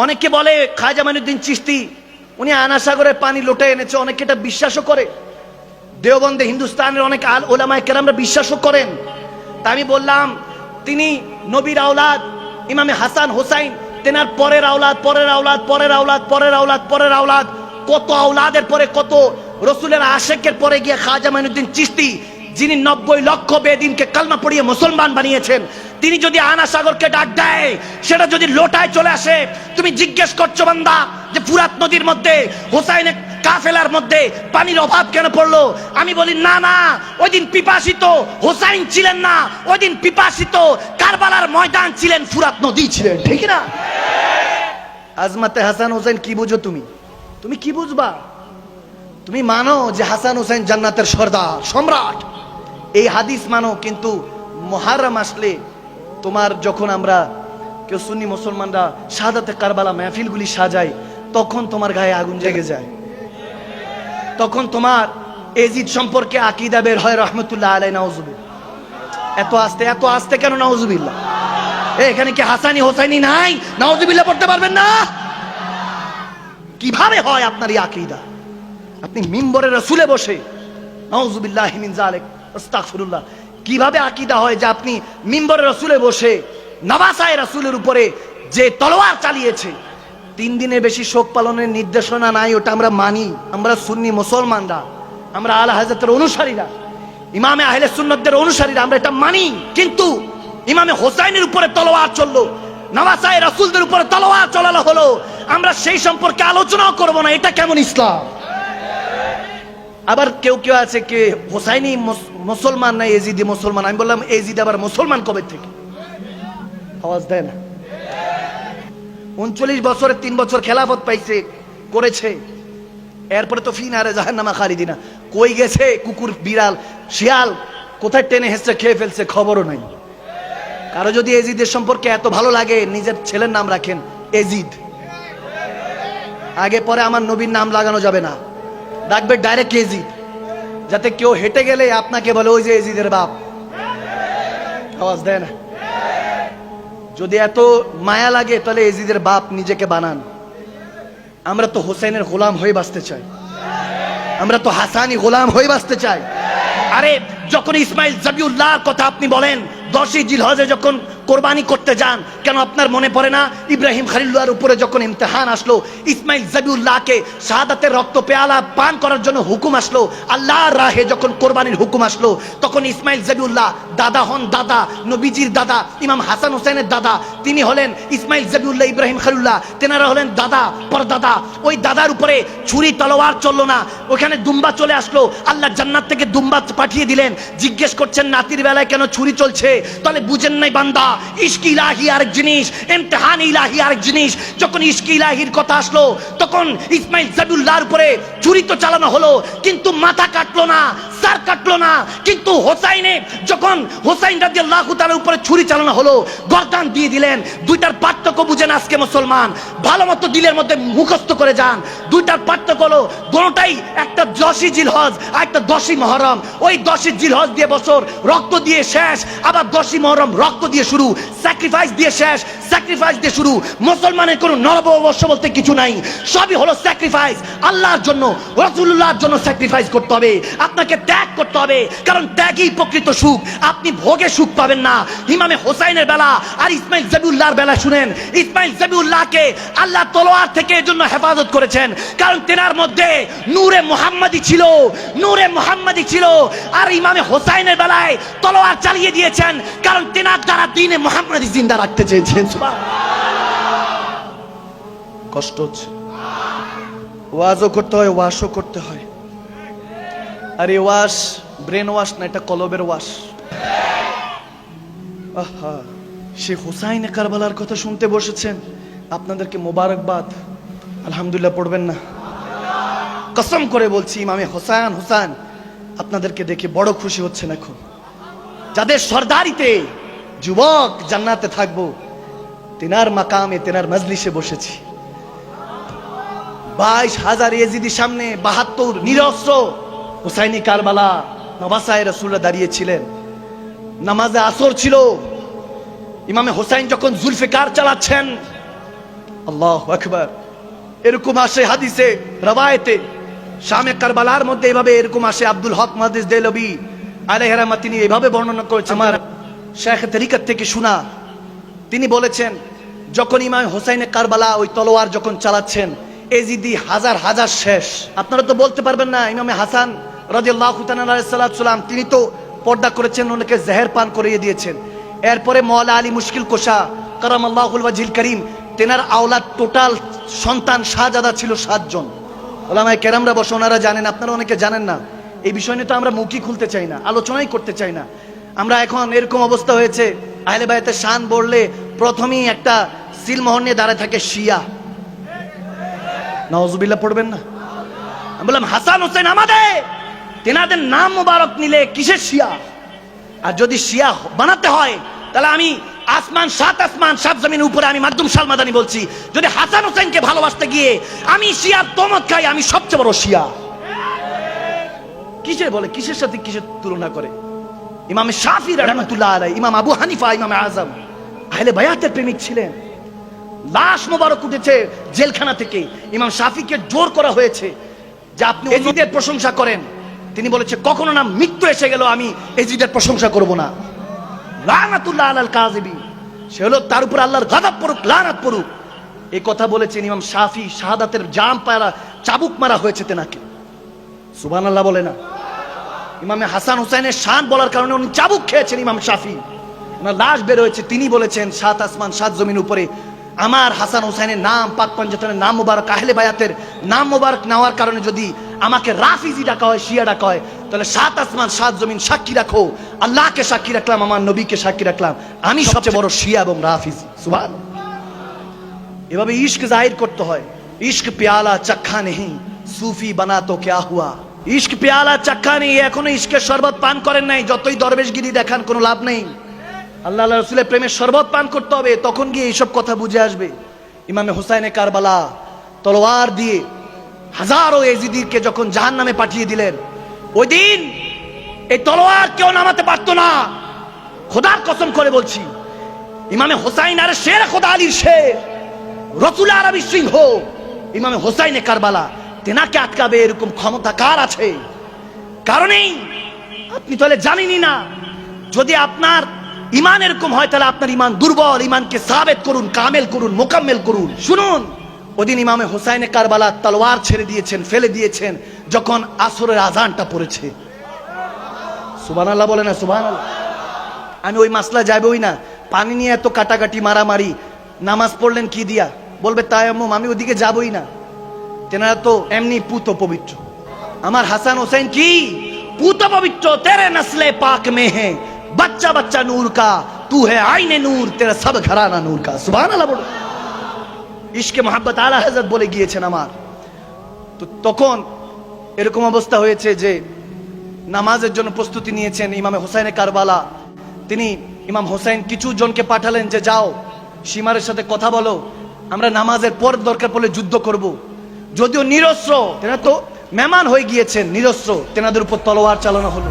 অনেকে বলে খাজা মাইনুদ্দিন চিশতি উনি আনা সাগরের পানি লোটে এনেছে, অনেকে এটা বিশ্বাসও করে। দেওবন্দে হিন্দুস্তানের অনেক ওলামায়ে কেরামরা বিশ্বাসও করেন। তা আমি বললাম তিনি নবীর আওলাদ, ইমামে হাসান হোসাইন, তেনার পরের আওলাদ, পরের আওলাদ, পরের আওলাদ, পরের আওলাদ, পরের আওলাদ, কত আওলাদের পরে কত রসুলের আশেকের পরে গিয়ে খাজা মাইনুদ্দিন চিশতি, যিনি 90 লক্ষ বেদিনকে কালমা পড়িয়ে মুসলমান বানিয়েছেন, তিনি যদি আনা সাগরকে ডাক দেয়, সেটা যদি লোটায় চলে আসে, তুমি জিজ্ঞেস করছো বান্দা যে ফুরাত নদীর মধ্যে হোসাইনের কাফেলার মধ্যে পানির অভাব কেন পড়লো? আমি বলি না না, ওই দিন পিপাসিত হোসাইন ছিলেন না, ওই দিন পিপাসিত কারবালার ময়দান ছিলেন, ফুরাত নদী ছিলেন, ঠিক না? আজমাতে হাসান হোসেন কি বুঝো তুমি? তুমি কি বুঝবা? তুমি মানো যে হাসান হোসেন জান্নাতের সর্দার, সম্রাট, এই হাদিস মানো, কিন্তু মুহররম আসলে তোমার যখন আমরা কেউ সুন্নি মুসলমানরা শাহাদাতে কারবালা মাহফিলগুলি সাজাই, তখন তোমার গায়ে আগুন জেগে যায়, তখন তোমার এজিদ সম্পর্কে আকীদা বের হয় রহমতুল্লাহ আলাইহি নাউজুবিল্লাহ। এত আস্তে কেন নাউজুবিল্লাহ? এখানে কি হাসানি হোসাইনি নাই? নাউজুবিল্লাহ পড়তে পারবেন না? কিভাবে হয় আপনার এই আকীদা? আপনি মিম্বরে রাসূলে বসে নাউজুবিল্লাহি মিন যালিক আস্তাগফিরুল্লাহ, কিভাবে আকীদা হয় যে আপনি মিম্বরে রাসূলে বসে নওয়াসায়ে রাসূলের উপরে যে তলোয়ার চালিয়েছে, 3 দিনের বেশি শোক পালনের নির্দেশনা নাই, ওটা আমরা মানি। আমরা সুন্নি মুসলমানরা, আমরা আলা হযরতের অনুসারীরা, ইমামে আহলে সুন্নাতদের অনুসারীরা, আমরা এটা মানি। কিন্তু ইমামে হোসাইনের উপরে তলোয়ার চললো, নওয়াসায়ে রাসূলদের উপরে তলোয়ার চলানো হলো, আমরা সেই সম্পর্কে আলোচনাও করব না। এটা কেমন ইসলাম? আবার কেউ কেউ আছে কে হোসাইনি মুসলমান না এজিদি মুসলমান। আমি বললাম এজিদ আবার মুসলমান কবে থেকে? আওয়াজ দেয় না। 39 বছরে 3 বছর খেলাফত পাইছে, করেছে, এরপরে তো ফিনারে জাহান্নামা খালিদিনা। কই গেছে কুকুর, বিড়াল, শিয়াল কোথায় টেনে হেসে খেয়ে ফেলছে, খবরও নাই। কারো যদি এজিদের সম্পর্কে এত ভালো লাগে, নিজের ছেলের নাম রাখেন এজিদ, আগে পরে আমার নবীর নাম লাগানো যাবে না, ডাকবে ডাইরেক্ট এজিদ, যাতে কেউ হেঁটে গেলে আপনাকে বলে ওই যে এজিদের বাপ। আওয়াজ দেয় না। যদি এত মায়া লাগে তাহলে এজিদের বাপ নিজেকে বানান। আমরা তো হোসেনের গোলাম হয়ে বাঁচতে চাই, আমরা তো হাসানি গোলাম হয়ে বাঁচতে চাই। আরে যখন ইসমাইল জবিউল্লাহর কথা আপনি বলেন, 10ই জিলহজে যখন কোরবানি করতে যান, কেন আপনার মনে পড়ে না ইব্রাহিম খলিলুল্লাহর উপরে যখন ইমতিহান আসলো, ইসমাইল জবিউল্লাহকে শাহাদাতের রক্ত পেয়ালা পান করার জন্য হুকুম আসলো, আল্লাহর রাহে যখন কোরবানির হুকুম আসলো, তখন ইসমাইল জবিউল্লাহ দাদা হন, দাদা নবীজির দাদা, ইমাম হাসান হোসেনের দাদা, তিনি হলেন ইসমাইল জবিউল্লাহ ইব্রাহিম খলিলুল্লাহ, তেনারা হলেন দাদা পরদাদা। ওই দাদার উপরে ছুরি তলোয়ার চললো না, ওখানে দুম্বা চলে আসলো, আল্লাহ জান্নাত থেকে দুম্বা পাঠিয়ে দিলেন। জিজ্ঞেস করছেন নাতির বেলায় কেন ছুরি চলছে? তাহলে বুঝেন নাই বান্দা, ইশক ইলাহি আরেক জিনিস, ইমতিহান ইলাহি আরেক জিনিস। যখন ইশক ইলাহির কথা আসলো, তখন ইসমাইল জবিউল্লাহর উপরে ছুরি তো চালানো হলো, কিন্তু মাথা কাটলো না, সার কাটলো না। কিন্তু হোসাইনে যখন হোসাইন রাদিয়াল্লাহু তাআলার উপরে ছুরি চালানো হলো, গর্দান দিয়ে দিলেন। দুইটার পার্থক্য বুঝেন আজকে মুসলমান, ভালো মতো দিলের মধ্যে মুখস্থ করে যান। দুইটার পার্থক্য হলো দুটোটাই, একটা 10ই জিলহজ আর একটা 10ই মুহররম। ওই 10ই জিলহজ দিয়ে বছর রক্ত দিয়ে শেষ, আবার 10ই মুহররম রক্ত দিয়ে শুরু, স্যাক্রিফাইস দিয়ে শেষ, স্যাক্রিফাইস দিয়ে শুরু। মুসলমানের কোনো নববর্ষ বলতে কিছু নাই, সবই হলো স্যাক্রিফাইস। আল্লাহর জন্য, রাসূলুল্লাহর জন্য স্যাক্রিফাইস করতে হবে, আপনাকে ত্যাগ করতে হবে, কারণ ত্যাগই প্রকৃত সুখ। আপনি ভোগে সুখ পাবেন না। ইমামে হোসাইনের বেলা আর ইসমাইল জবিউল্লাহর বেলা শুনেন, ইসমাইল জবিউল্লাহকে আল্লাহ তলোয়ার থেকে এজন্য হেফাজত করেছেন, কারণ তেনার মধ্যে নূরে মুহাম্মাদি ছিল, নূরে মুহাম্মাদি ছিল। আর ইমামে হোসাইনের বেলায় তলোয়ার চালিয়ে দিয়েছেন, কারণ তেনার দ্বারা দ্বীনে মুহাম্মাদি জিন্দা রাখতে চেয়েছেন। কষ্ট হচ্ছে, ওয়াজও করতে হয়, ওয়াশও করতে হয়। আর এই ওয়াশ ব্রেন ওয়াশ না, এটা কলবের ওয়াশ। আহা, শেখ হুসাইন কারবালার কথা শুনতে বসেছেন, আপনাদেরকে মোবারকবাদ। আলহামদুলিল্লাহ পড়বেন না? কসম করে বলছি, ইমামে হোসেন হোসেন আপনাদেরকে দেখে বড় খুশি হচ্ছেন এখন। যাদের সরদারিতে যুবক জান্নাতে থাকবো, তেনার মাকামে, তেনার মজলিসে বসেছি। 22,000 ইয়েজিদির সামনে 72 নিরস্ত্র হুসাইনি কারবালা নওয়াসায়ে রাসূলুল্লাহ দাঁড়িয়েছিলেন। নামাজে আসর ছিল, ইমামে হোসাইন যখন জুলফিকার চালাচ্ছেন, আল্লাহু আকবার। এরকম আসে হাদিসে রওয়ায়েতে, শামে কারবালার মধ্যে এভাবে এরকম আসে। আব্দুল হক মুহাদ্দিস দেলবি আলাইহি রাহমাত তিনি এভাবে বর্ণনা করেছেন, আমার শাইখ তরিকত থেকে শোনা। তিনি বলেছেন, যখন ইমাম হোসাইনে কারবালা ওই তলোয়ার যখন চালাচ্ছেন, এজিদি হাজার হাজার শেষ। আপনারা তো বলতে পারবেন না, ইমামে হাসান রাদিয়াল্লাহু তাআলা আলাইহিস সালাম তিনি তো পর্দা করেছেন, ওনাকে জেহের পান করিয়ে দিয়েছেন। এরপরে মওলা আলী মুশকিল কোশা কারামাল্লাহুল ওয়াজহিল করিম, তেনার আওলাদ টোটাল সন্তান শাহজাদা ছিল 7 জন। ওলামায়ে কেরামরা বসে, ওনারা জানেন, আপনারা অনেকে জানেন না। এই বিষয় নিয়ে তো আমরা মুখই খুলতে চাই না, আলোচনাই করতে চাই না। আমরা এখন এরকম অবস্থা হয়েছে, আহলে বায়তের শান বললে প্রথমেই একটা সিলমোহর নিয়ে দাঁড়ায় থাকে শিয়া। নাউজুবিল্লাহ পড়বেন না? আমি বললাম হাসান হোসেন আমাদের, তেনাদের নাম মোবারক নিলে কিসের শিয়া? আর যদি শিয়া বানাতে হয় তাহলে আমি আসমান 7 জমিন উপরে আমি মাকদুম সালমাদানি বলছি, যদি হাসান হোসেনকে ভালোবাসতে গিয়ে আমি শিয়া তমত খাই, আমি সবচেয়ে বড় শিয়া। কিসের বলে, কিসের সাথে কিসের তুলনা করে? ইমাম শাফি রাহমাতুল্লাহ আলাইহি, ইমাম আবু হানিফা, ইমাম আজম আহলে বায়াতের প্রেমিক ছিলেন। লাশ মোবারক উঠেছে জেলখানা থেকে, ইমাম শাফিকে জোর করা হয়েছে যে আপনি এজিদের প্রশংসা করেন। তিনি বলেছে কখনো না, মৃত্যু এসে গেল আমি এজিদের প্রশংসা করব না। লানাতুল্লাহ আলাল কাযিবিন, সে হলো তার উপর আল্লাহর গজব পড়ুক, লানাত পড়ুক। এই কথা বলেছেন ইমাম শাফি। শাহাদাতের জাম পায়রা চাবুক মারা হয়েছে তেনাকে। সুবহানাল্লাহ বলে না? ইমামে হাসান হুসাইনের শান বলার কারণে উনি চাবুক খেয়েছেন ইমাম শাফি। ওনার লাশ বের হয়েছে, তিনি বলেছেন 7 আসমান 7 জমিন উপরে আমার হাসান হুসাইনের নাম, পাক পঞ্জতনের নাম মুবারক, আহলে বায়াতের নাম মুবারক নেওয়ার কারণে যদি আমাকে রাফিজি ডাকা হয়, শিয়া ডাকা হয়, তাহলে 7 আসমান 7 জমিন সাক্ষী রাখো, আল্লাহকে সাক্ষী রাখলাম, আমার নবীকে সাক্ষী রাখলাম, আমি সবচেয়ে বড় শিয়া এবং রাফিজি। সুবহানাল্লাহ। এভাবে ইশক জাহির করতে হয়। ইশক পেয়ালা চাখা নেই, সুফি বানা তো ক্যা হুয়া। ইশক পেয়ালা চাখা নেই, এখনো ইশকের শরবত পান করেন নাই, যতই দরবেশগিরি দেখান কোনো লাভ নেই। আল্লাহ রাসূলের প্রেমের শরবত পান করতে হবে, তখন গিয়ে এইসব কথা বুঝে আসবে। ইমামে হুসাইনে কারবালা তলোয়ার দিয়ে হাজারো এজিদিকে যখন জাহান্নামে পাঠিয়ে দিলেন, ওই দিন এই তলোয়ার কেউ নামাতে পারতো না। খোদার কসম করে বলছি, ইমামে হুসাইন আর শের খোদা আলীর শের, রসুল আরবি সিংহ ইমামে হুসাইনে কারবালা, তেনাকে আটকাবে এরকম ক্ষমতা কার আছে? কারণেই আপনি তাহলে জানেনই না। যদি আপনার ইমান এরকম হয় তাহলে আপনার ইমান দুর্বল। ইমানকে সাবেত করুন, কামেল করুন, মোকাম্মেল করুন। শুনুন, ওদিন ইমামে হুসাইনে কারবালা তলোয়ার ছেড়ে দিয়েছেন, ফেলে দিয়েছেন যখন আসরের আজানটা পড়েছে। সুবহানাল্লাহ বলে না? সুবহানাল্লাহ। আমি ওই মাসলা যাইবই না। পানি নিয়ে এত কাটাকাটি মারামারি, নামাজ পড়লেন কি দিয়া? বলবে তায়াম্মুম, আমি ওদিকে যাবই না। তেনারা তো এমনি পুত পবিত্র। আমার হাসান হোসেন কি পুত পবিত্র? তেরে নসলে পাক মে হে बच्चा बच्चा नूर का, तू है आईने नूर, तेरा सब घराना नूर का। सुभान अल्लाह बोलो। इश्के मोहब्बत आला हजरत बोले গিয়েছেন আমার। তো তখন এরকম অবস্থা হয়েছে যে নামাজের জন্য প্রস্তুতি নিয়েছেন ইমামে হুসাইনে কারবালা। তিনি ইমাম হুসাইন কিছু জনকে পাঠালেন যে যাও সীমারের সাথে কথা বলো, আমরা নামাজের পর দরকার পড়লে যুদ্ধ করব। যদিও নিরস্ত্র, তেনারা তো মেহমান হয়ে গিয়েছেন, নিরস্ত্র, তেনাদের উপর তলোয়ার চালানো হলো।